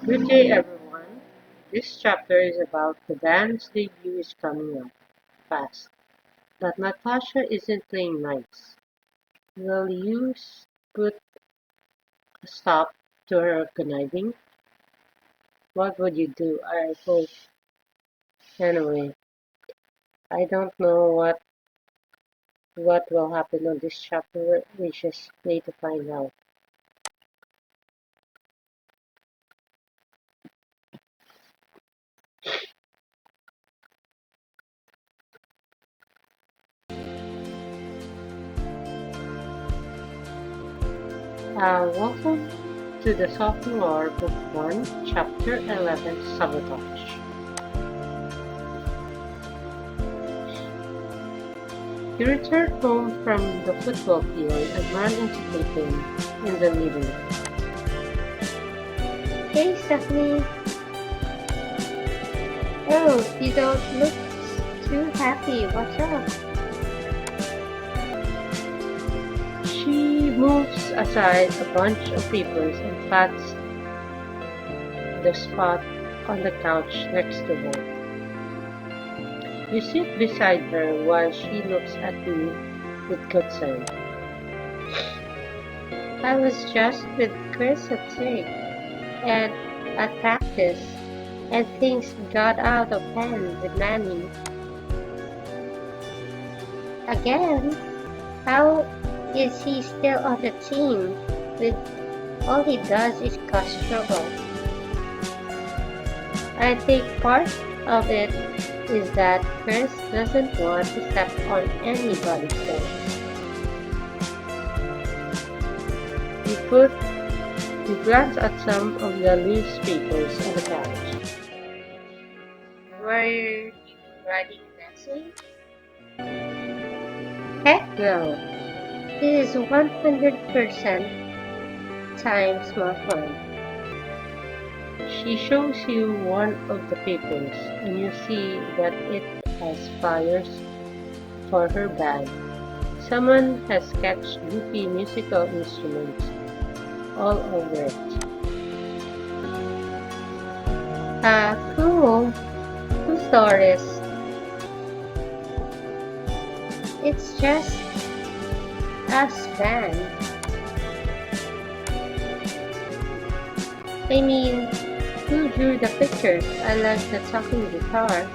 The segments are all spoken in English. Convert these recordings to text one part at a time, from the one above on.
Good day, everyone. This chapter is about the band's debut is coming up fast, but Natasha isn't playing nice. Will you put a stop to her conniving? What would you do? I hope. Anyway, I don't know what will happen on this chapter. We just need to find out. Welcome to the Sophomore Book 1, Chapter 11, Sabotage. He returned home from the football field and ran into Kaitlyn in the living room. Hey, Stephanie. Oh, you don't look too happy. What's up? She moves aside a bunch of papers and pats the spot on the couch next to her. You sit beside her while she looks at you with concern. I was just with Chris at Zack and at practice, and things got out of hand with Manny. Again? How is he still on the team with all he does is cause trouble? I think part of it is that Chris doesn't want to step on anybody's toes. You glance at some of the newspapers on the couch. Were you writing an essay? Heck no! This is 100% times more fun. She shows you one of the papers and you see that it has flyers for her band. Someone has sketched goofy musical instruments all over it. Cool. Whose stories? It's just us band. I mean, who drew the pictures? I like the talking guitar.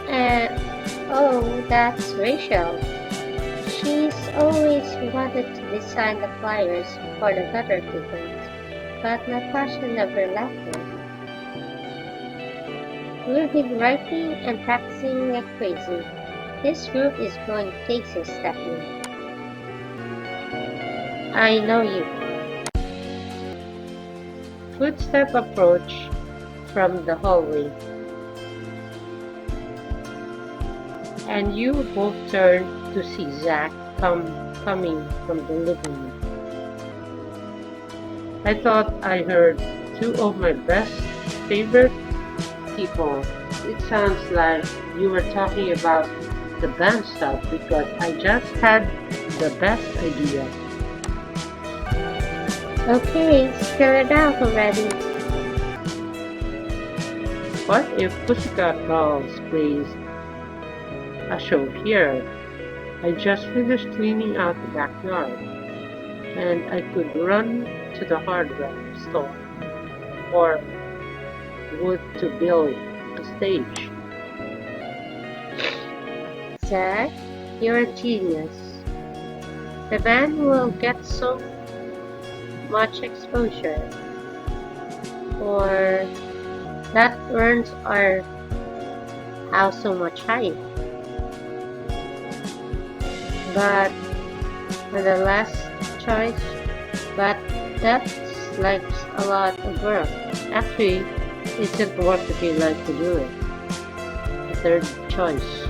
And oh, that's Rachel. She's always wanted to design the flyers for the gutter event, but Natasha never left her. We've been writing and practicing like crazy. This group is going places, Stephanie. I know you. Footsteps approach from the hallway, and you both turn to see Zack coming from the living room. I thought I heard two of my best favorite people. It sounds like you were talking about the band stuff because I just had the best idea. Okay, spill it out already. What if Pussycat Dolls plays a show here? I just finished cleaning out the backyard, and I could run to the hardware store or wood to build a stage. Zack, you're a genius. The band will get so much exposure, or that earns our house so much hype. But for the last choice, but that's like a lot of work. Actually, isn't work if you like to do it. The third choice.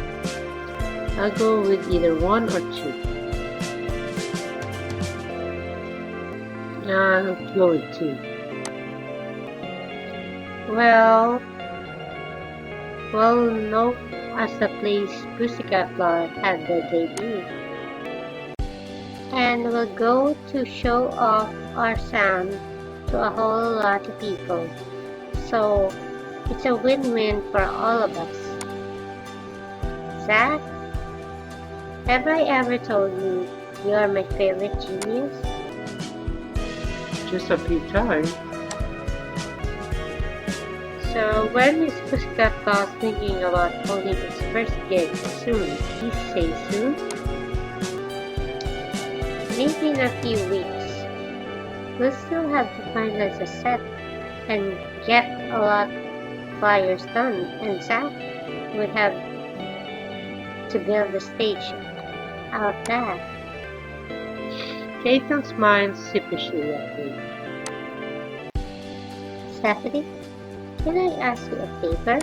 I'll go with either one or two. I'll go with two. Well, known as the place Pussycat Dolls had their debut. And we'll go to show off our sound to a whole lot of people. So it's a win-win for all of us. Zack, have I ever told you you're my favorite genius? Just a few times. So when Miss Pussycat was thinking about holding its first gig soon, please say soon? Maybe in a few weeks. We'll still have to finalize a set and get a lot of flyers done, and Zack would have to build the stage out back. Kaitlyn smiled sheepishly at me. Stephanie, can I ask you a favor?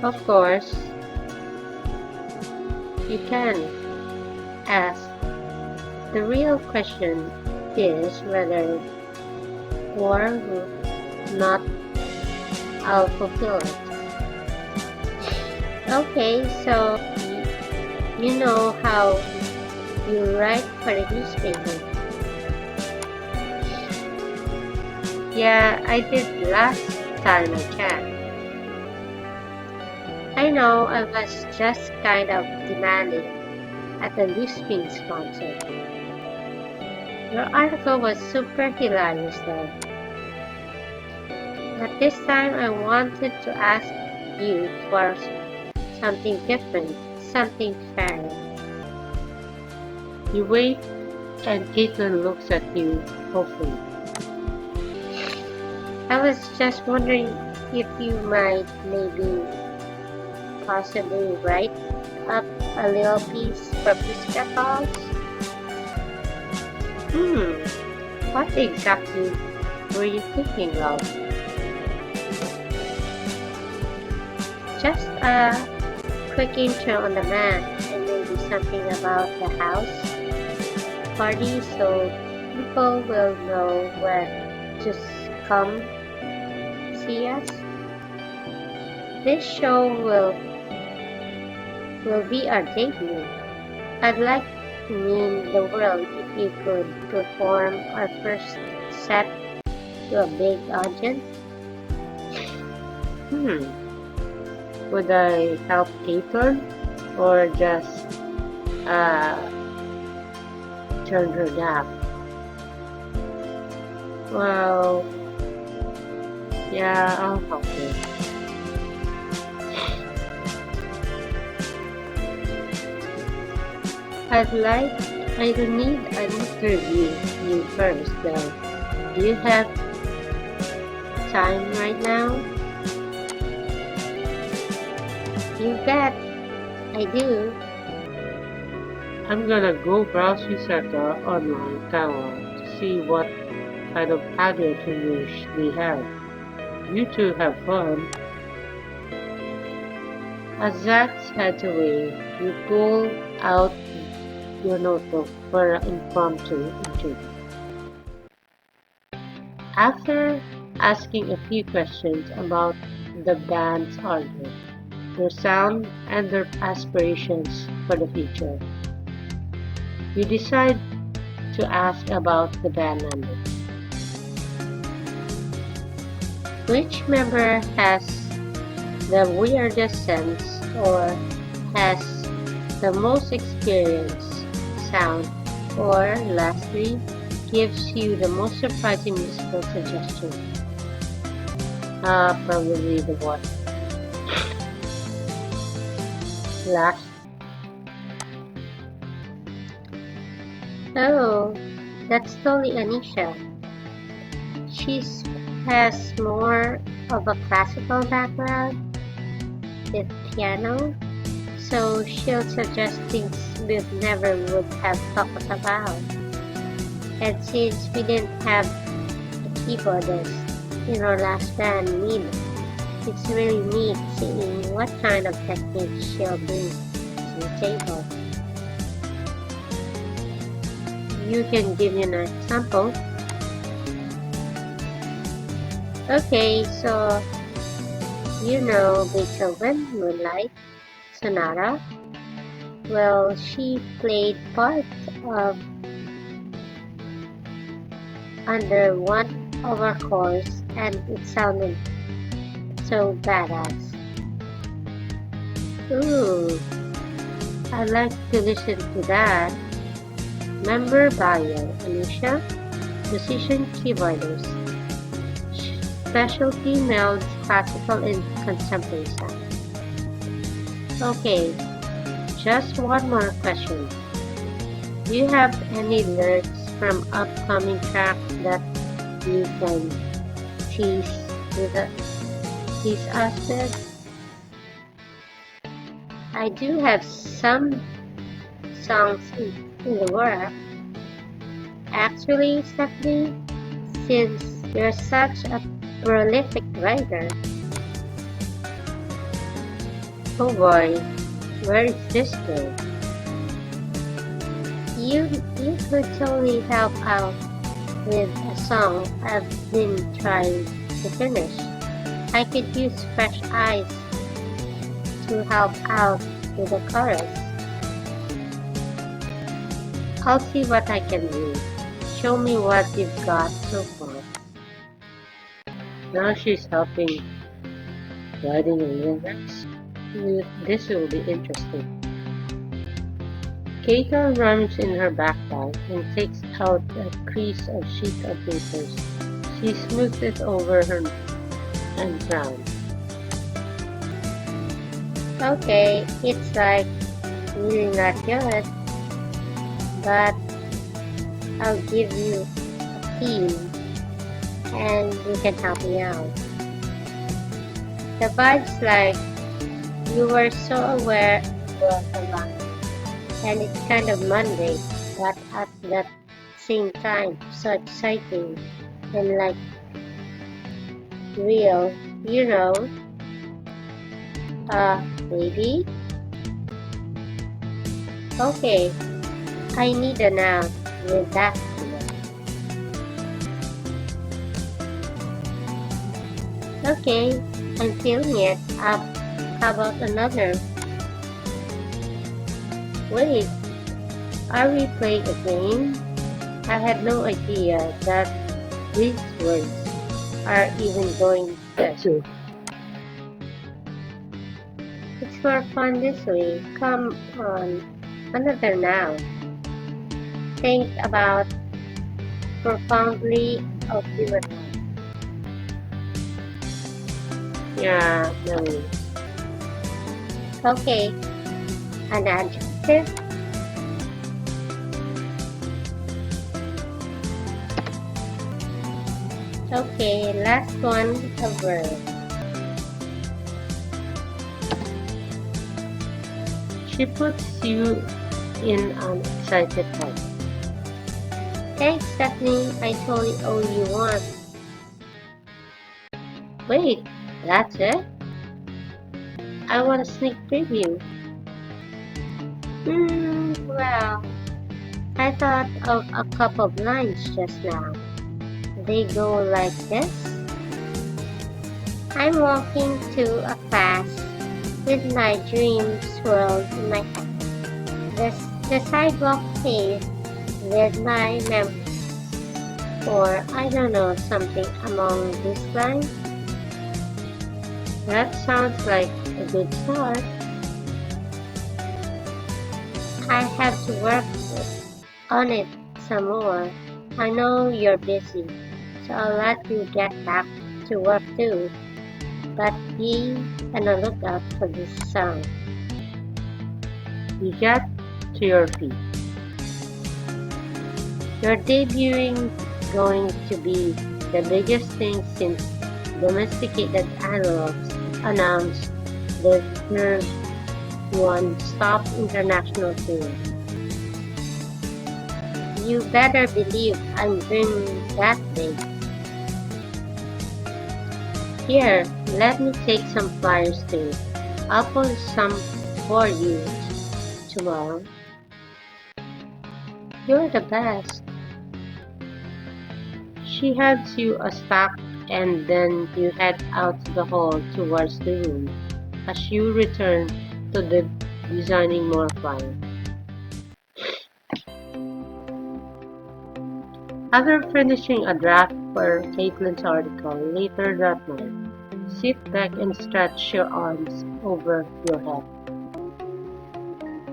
Of course, You can ask. The real question is whether or not I'll fulfill it. Okay, so you know how you write for the newspaper. yeah, I did last time I checked. I know I was just kind of demanding at the Loose sponsor. Your article was super hilarious though. But this time I wanted to ask you for something different, something fair. You wait, and Kaitlyn looks at you hopefully. I was just wondering if you might maybe possibly write up a little piece for Pussycat Dolls. What exactly were you thinking of? Just a quick intro on the man and maybe something about the house party so people will know where to come see us. This show will be our debut. I'd like to mean the world if you could perform our first set to a big audience. Would I help Kaitlyn or just turn her down? Well, yeah, I'll help you. I do need an interview you first though. Do you have time right now? You bet I do. I'm gonna go browse Researcher online catalog to see what kind of patio finish we have. You two have fun. As Zack heads away, you pull out your notebook for an impromptu interview. After asking a few questions about the band's origin, their sound, and their aspirations for the future, you decide to ask about the band members. Which member has the weirdest sense or has the most experience sound, or lastly, gives you the most surprising musical suggestion? Probably the one last. Oh, that's totally Anisha. She has more of a classical background with piano, so she'll suggest things we never would have talked about. And since we didn't have a keyboardist in our last band neither, it's really neat seeing what kind of technique she'll bring to the table. You can give me an example. Okay, so you know Beethoven, Moonlight, Sonata. Well, she played part of under one of our course, and it sounded so badass. Ooh, I'd like to listen to that. Member bio, Alicia, musician keyboardist, specialty melds classical and contemporary sound. Okay, just one more question. Do you have any lyrics from upcoming tracks that you can tease tease us with? I do have some songs in the work. Actually, Stephanie, since you're such a prolific writer, oh boy, where is this going? You could totally help out with a song I've been trying to finish. I could use fresh eyes to help out with the chorus. I'll see what I can do. Show me what you've got so far. Now she's helping writing the lyrics. This will be interesting. Kaitlyn runs in her backpack and takes out a crease of sheet of papers. She smooths it over her and frowns. Okay, it's like really not good, but I'll give you a theme and you can help me out. The vibe's like you were so aware of the line, and it's kind of Monday, but at the same time so exciting and like real, you know. Maybe? Okay, I need a noun with that. Okay, I'm feeling it up. How about another? Wait, are we playing a game? I had no idea that these words are even going to. It's more fun this way. Come on, another noun. Think about profoundly of human life. Yeah, no. Okay, an adjective. Okay, last one, a verb. She puts you in an excited mood. Thanks, Stephanie. I totally owe you one. Wait, that's it? I want a sneak preview. Well, I thought of a couple of lines just now. They go like this. I'm walking to a class with my dreams swirled in my head. The sidewalk paved with my memories. Or, I don't know, something along this line. That sounds like a good start. I have to work on it some more. I know you're busy, so I'll let you get back to work too. But be on the lookout for this song. You get to your feet. Your debuting going to be the biggest thing since domesticated antelopes announced the third one-stop international tour. You better believe I'm dreaming that big. Here, let me take some flyers too. I'll post some for you tomorrow. You're the best. She hands you a stack and then you head out the hall towards the room as you return to the designing more flyers. After finishing a draft for Kaitlyn's article later that night, sit back and stretch your arms over your head.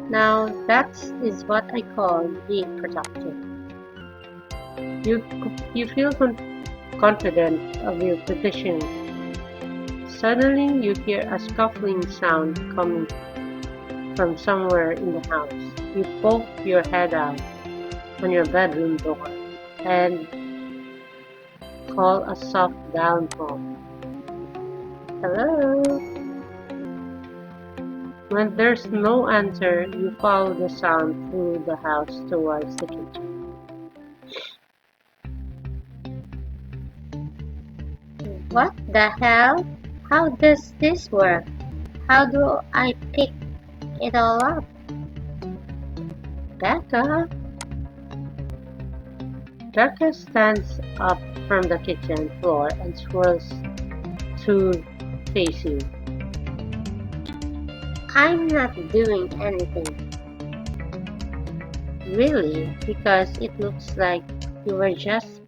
Now that is what I call being productive. You, you feel confident of your position. Suddenly you hear a scuffling sound coming from somewhere in the house. You poke your head out on your bedroom door and call a soft downfall. Hello? When there's no answer, you follow the sound through the house towards the kitchen. What the hell? How does this work? How do I pick it all up? Becca! Becca stands up from the kitchen floor and swirls to face you. I'm not doing anything. Really? Because it looks like you were just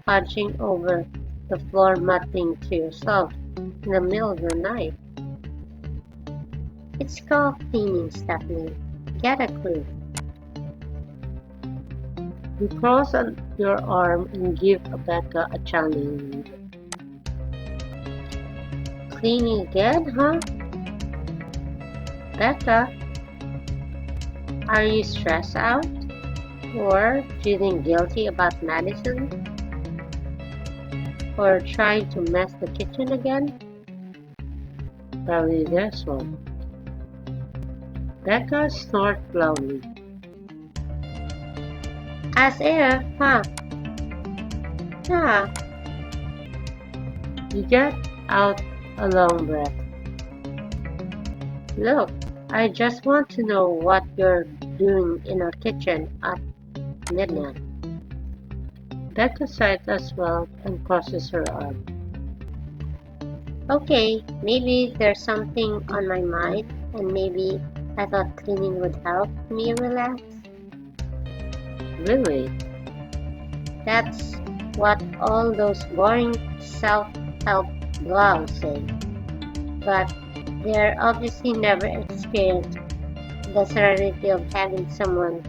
punching over the floor muttering to yourself in the middle of the night. It's called cleaning, Stephanie. Get a clue. You cross your arm and give Becca a challenge. Cleaning again, huh? Becca, Are you stressed out? Or feeling guilty about medicine? Or trying to mess the kitchen again? probably this one. Becca snorts loudly. As if, huh? Yeah. You get out a long breath. Look, I just want to know what you're doing in our kitchen at midnight. Becca sighs as well and crosses her arm. Okay, maybe there's something on my mind, and maybe I thought cleaning would help me relax. Really? That's what all those boring self-help blogs say. But they're obviously never experienced the serenity of having someone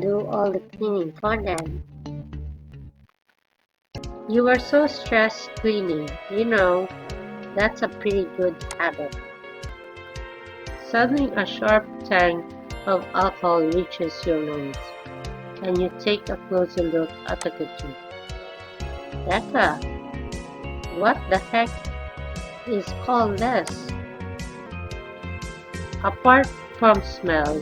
do all the cleaning for them. You were so stressed cleaning. You know, that's a pretty good habit. Suddenly a sharp tang of alcohol reaches your nose, and you take a closer look at the kitchen. Becca, what the heck is all this? Apart from smell,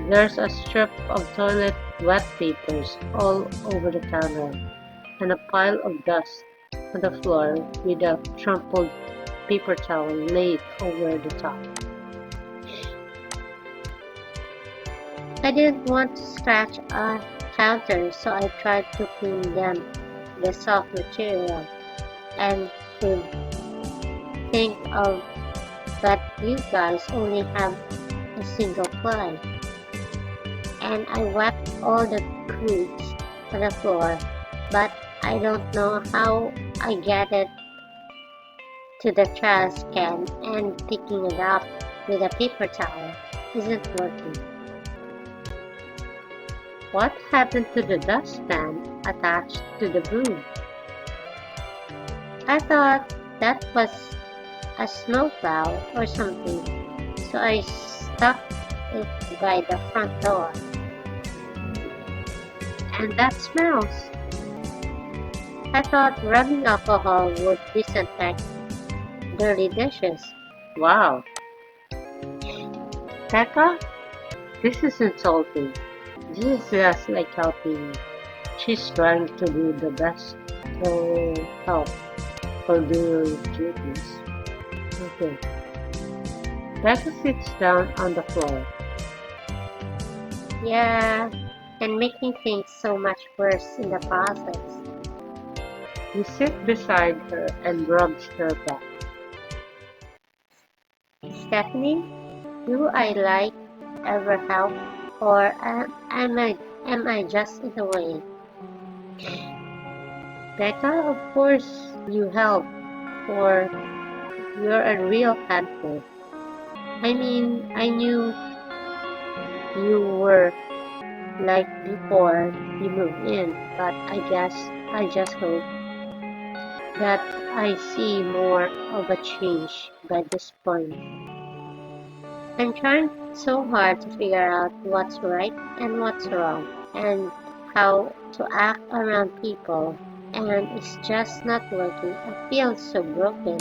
there's a strip of toilet wet papers all over the counter, and a pile of dust on the floor with a crumpled paper towel laid over the top. I didn't want to scratch a counter, so I tried to clean them with soft material and could think of that you guys only have a single ply. And I wiped all the crudes on the floor, but I don't know how I get it to the trash can, and picking it up with a paper towel isn't working. What happened to the dustpan attached to the broom? I thought that was a snowplow or something, so I stuck it by the front door. And that smells. I thought rubbing alcohol would disinfect dirty dishes. Wow. Becca, this is insulting. This is just like helping. She's trying to do the best to help or do your duties. Okay. Becca sits down on the floor. Yeah, and making things so much worse in the process. You sit beside her and rubs her back. Stephanie, do I like ever help, or am I just in the way? Becca, of course you help, or you're a real handful. I mean, I knew you were like before you moved in, but I guess I just hope that I see more of a change by this point. I'm trying so hard to figure out what's right and what's wrong, and how to act around people, and it's just not working. I feel so broken.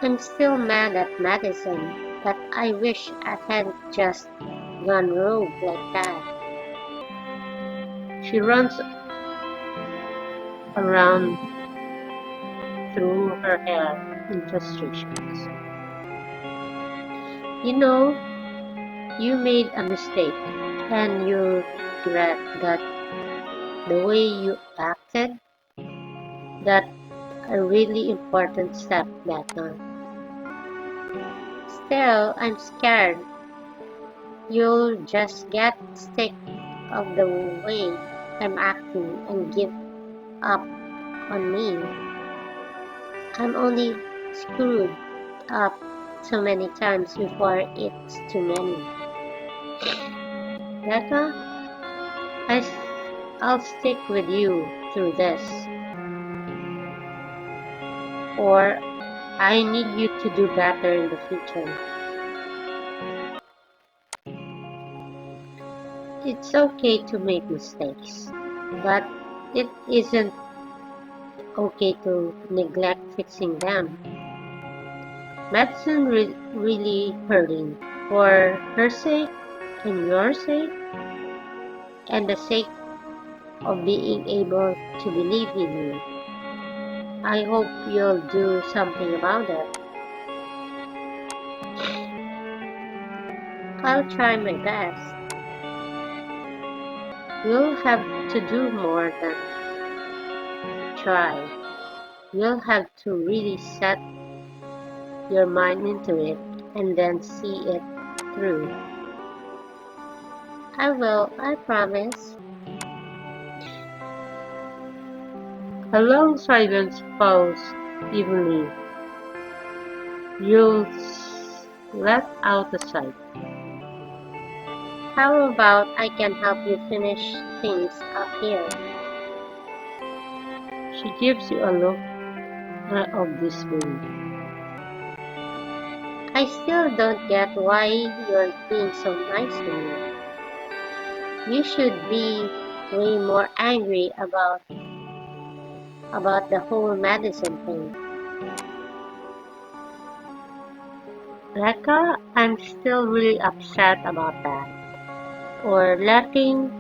I'm still mad at Madison, but I wish I hadn't just gone rogue like that. She runs around through her hair in frustrations. You know, you made a mistake, and you regret that the way you acted, that a really important step back on. Still, I'm scared you'll just get sick of the way I'm acting and give up on me. I'm only screwed up so many times before it's too many. Becca, I, I'll stick with you through this. Or I need you to do better in the future. It's okay to make mistakes, but it isn't okay to neglect fixing them. Medicine really hurting for her sake and your sake and the sake of being able to believe in you. I hope you'll do something about it. I'll try my best. You'll have to do more than try. You'll have to really set your mind into it and then see it through. I will, I promise. A long silence falls evenly. You'll let out a sigh. How about I can help you finish things up here? She gives you a look of dismay. I still don't get why you're being so nice to me. You should be way more angry about the whole medicine thing. Becca, I'm still really upset about that. Or letting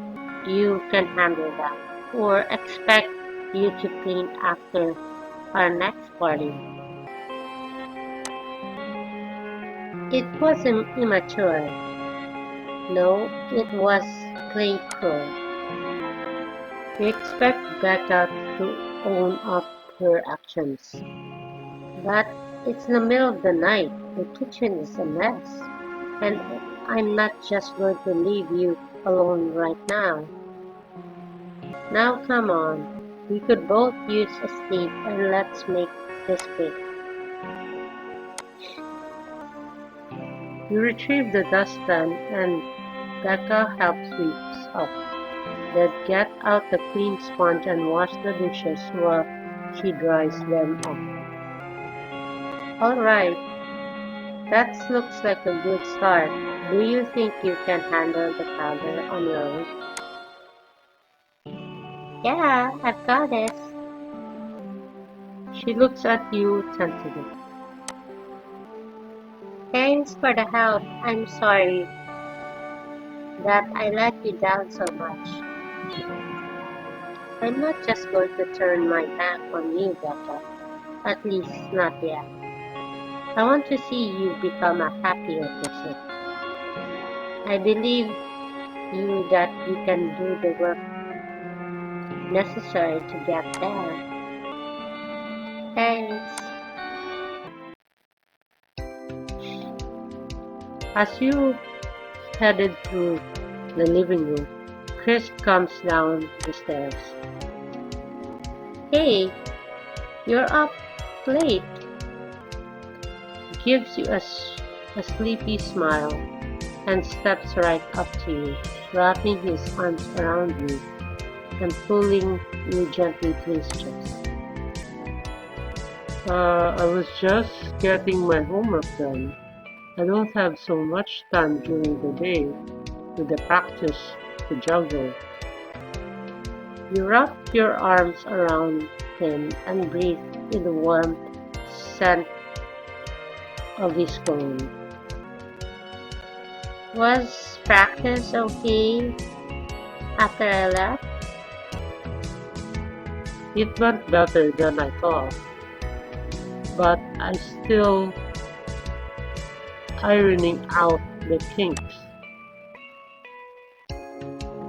you can handle that. Or expect you to clean after our next party. It wasn't immature. No, it was plain cruel. We expect Becca to own up her actions. But it's the middle of the night. The kitchen is a mess. And I'm not just going to leave you alone right now. Now come on. We could both use a sleep and let's make this quick. You retrieve the dustpan and Becca helps sweeps up. Then get out the clean sponge and wash the dishes while she dries them off. Alright, that looks like a good start. Do you think you can handle the powder on your own? Yeah, I've got this. She looks at you tentatively. Thanks for the help. I'm sorry that I let you down so much. I'm not just going to turn my back on you, Becca. At least not yet. I want to see you become a happier person. I believe you that you can do the work necessary to get there. Thanks. As you headed through the living room, Chris comes down the stairs. Hey, you're up late. He gives you a sleepy smile and steps right up to you, wrapping his arms around you and pulling you gently to his chest. I was just getting my homework done. I don't have so much time during the day with the practice to juggle. You wrap your arms around him and breathe in the warm scent of his cologne. Was practice okay after I left? It went better than I thought, but I'm still ironing out the kinks.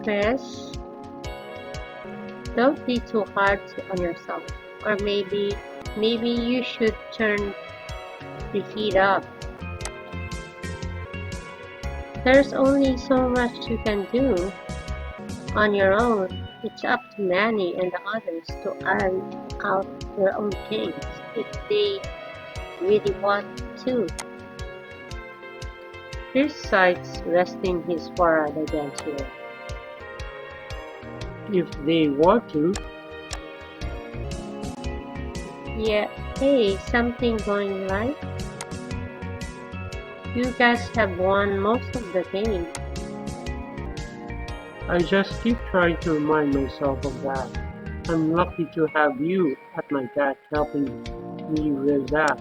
Chris, don't be too hard on yourself. Or maybe you should turn the heat up. There's only so much you can do on your own. It's up to Manny and the others to iron out their own kinks if they really want to. Chris sighs, resting his forehead against yours. If they want to. Yeah, hey, something going right? You guys have won most of the game. I just keep trying to remind myself of that. I'm lucky to have you at my back helping me with that.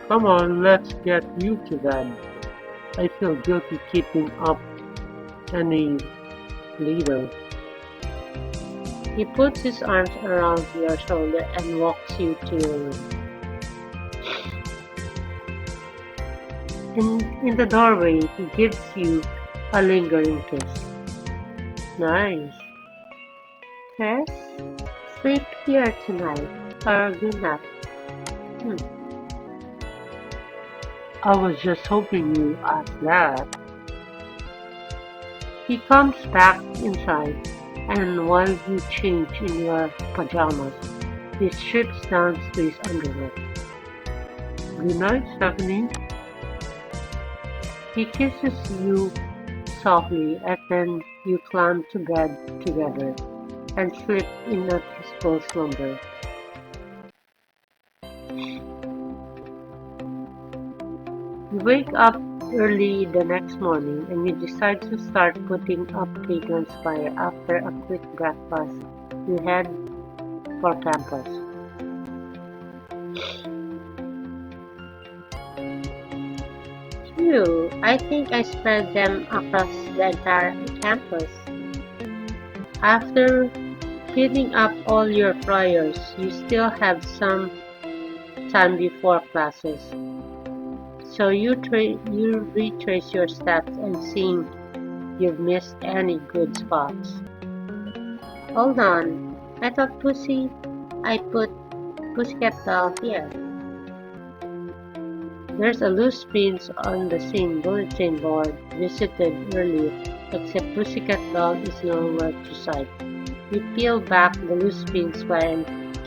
Come on, let's get you to bed. I feel guilty keeping up any later. He puts his arms around your shoulder and walks you to your room. In the doorway, he gives you a lingering kiss. Nice. Chris, sleep here tonight. Or good night. I was just hoping you asked that. He comes back inside, and while you change in your pajamas, he strips down to his underwear. Good night, Stephanie. He kisses you softly, and then you climb to bed together and slip in a peaceful slumber. You wake up early the next morning and you decide to start putting up Kaitlyn's fire after a quick breakfast. You head for campus. Phew, I think I spread them across the entire campus. After cleaning up all your flyers, you still have some time before classes. So you retrace your steps and see you've missed any good spots. Hold on. I thought I put Pussycat Doll here. There's a loose pins on the same bulletin board visited earlier, except Pussycat Doll is nowhere to sight. You peel back the loose pins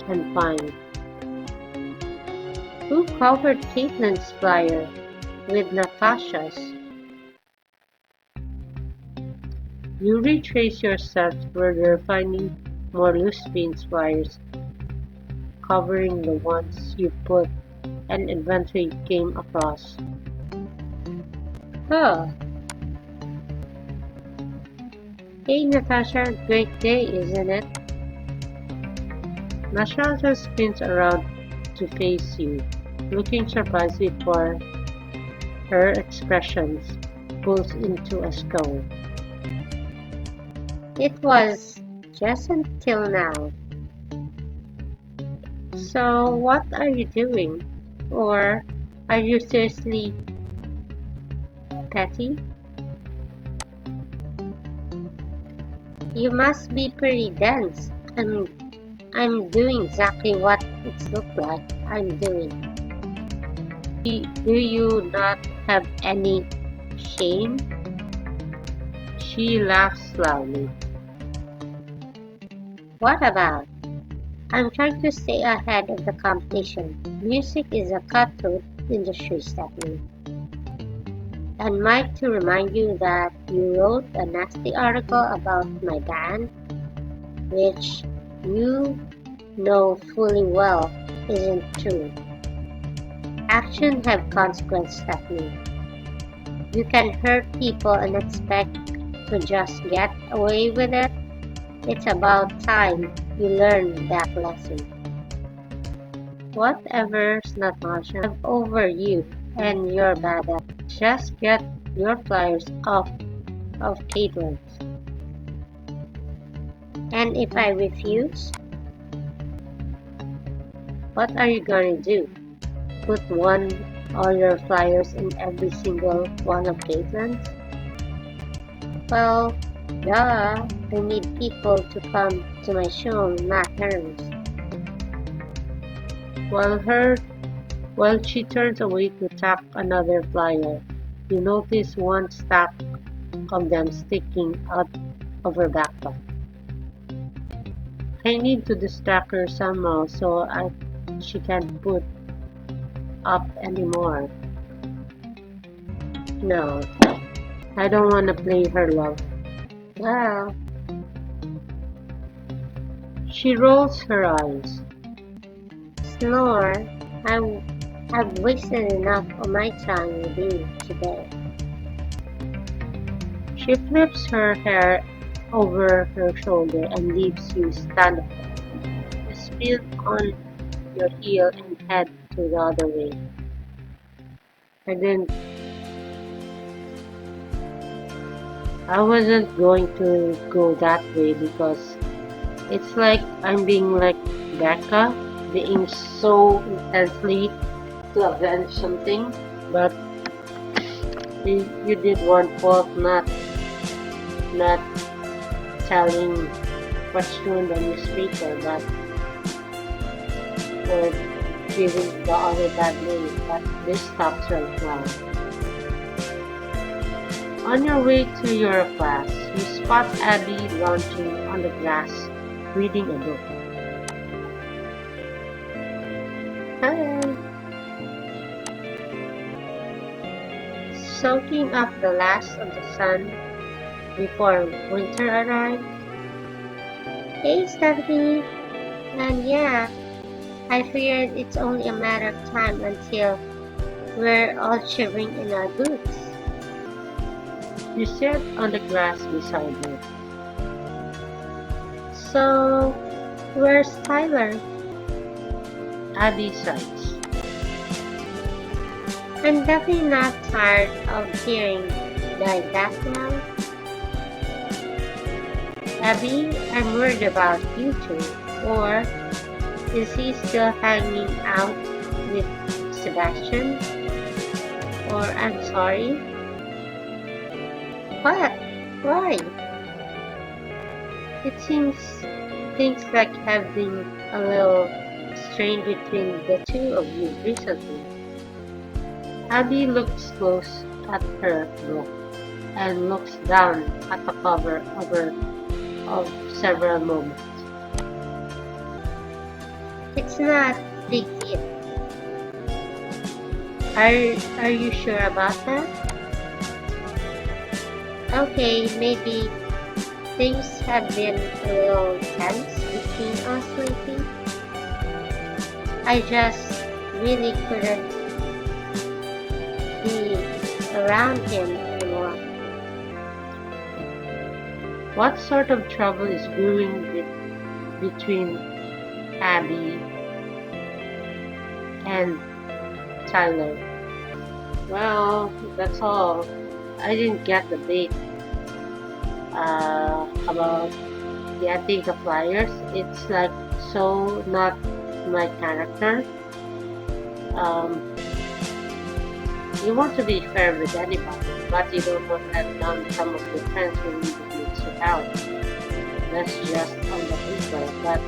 and find. Who covered Kaitlyn's flyer with Natasha's? You retrace your steps further, finding more loose pins flyers covering the ones you put and eventually came across. Huh. Hey Natasha, great day, isn't it? Natasha spins around to face you, looking surprised before her expression pulls into a scowl. It was just until now. So what are you doing? Or are you seriously petty? You must be pretty dense. I'm doing exactly what it looks like I'm doing. Do you not have any shame? She laughs loudly. What about? I'm trying to stay ahead of the competition. Music is a cutthroat industry, Stephanie. And Mike, to remind you that you wrote a nasty article about my band, which you know fully well isn't true. Actions have consequences, Stephanie. You can hurt people and expect to just get away with it. It's about time you learn that lesson. Whatever, Natasha, I'm over you and your bad app. Just get your flyers off of Kaitlyn's. And if I refuse, what are you gonna do? Put all your flyers in every single one of Kaitlyn's? Well, duh. I need people to come to my show, not hers. While she turns away to tack another flyer, you notice one stack of them sticking out of her backpack. I need to distract her somehow so she can't put up anymore. No, I don't want to play her love. Well, She rolls her eyes. Snore, I've wasted enough of my time with you today. She flips her hair over her shoulder and leaves you standing. You spin on your heel and head to the other way. I wasn't going to go that way because it's like I'm being like Becca, being so intensely to avenge something, but you did one fault, not telling what's true in the newspaper, but for giving the other bad news. But this stops right now. On your way to your class, you spot Abby lounging on the grass, reading a book. Hi. Soaking up the last of the sun before winter arrives. Hey, Stephanie. And yeah, I figured it's only a matter of time until we're all shivering in our boots. You sit on the grass beside her. So, where's Tyler? Abby sighs. I'm definitely not tired of hearing that now. Abby, I'm worried about you two. Or is he still hanging out with Sebastian? Or I'm sorry? What? Why? It seems things like have been a little strained between the two of you recently. Abby looks close at her book and looks down at the cover of several moments. It's not a big deal. Are you sure about that? Okay, maybe things have been a little tense between us lately. I just really couldn't be around him anymore. What sort of trouble is brewing between Abby and Tyler? Well, that's all. I didn't get the bait about getting the flyers. It's like so not my character. You want to be fair with anybody, but you don't want to let down some of your friends who really needs your help. That's just on the paper, but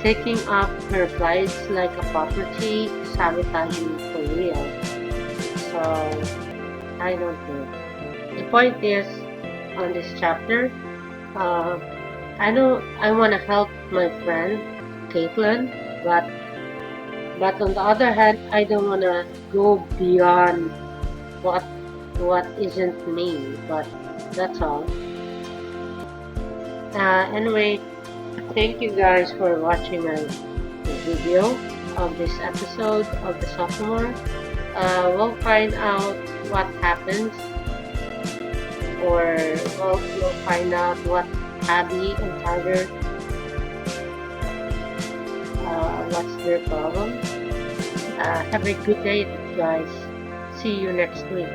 taking up her flights like a property, sabotaging for real. So I don't know. The point is, on this chapter. Uh, I know I want to help my friend Kaitlyn, but on the other hand, I don't want to go beyond what what isn't me. But that's all. Anyway, thank you guys for watching my video of this episode of the Sophomore. We'll find out what happens, or we'll find out what Abby and Tyler, what's their problem. Have a good day, guys. See you next week.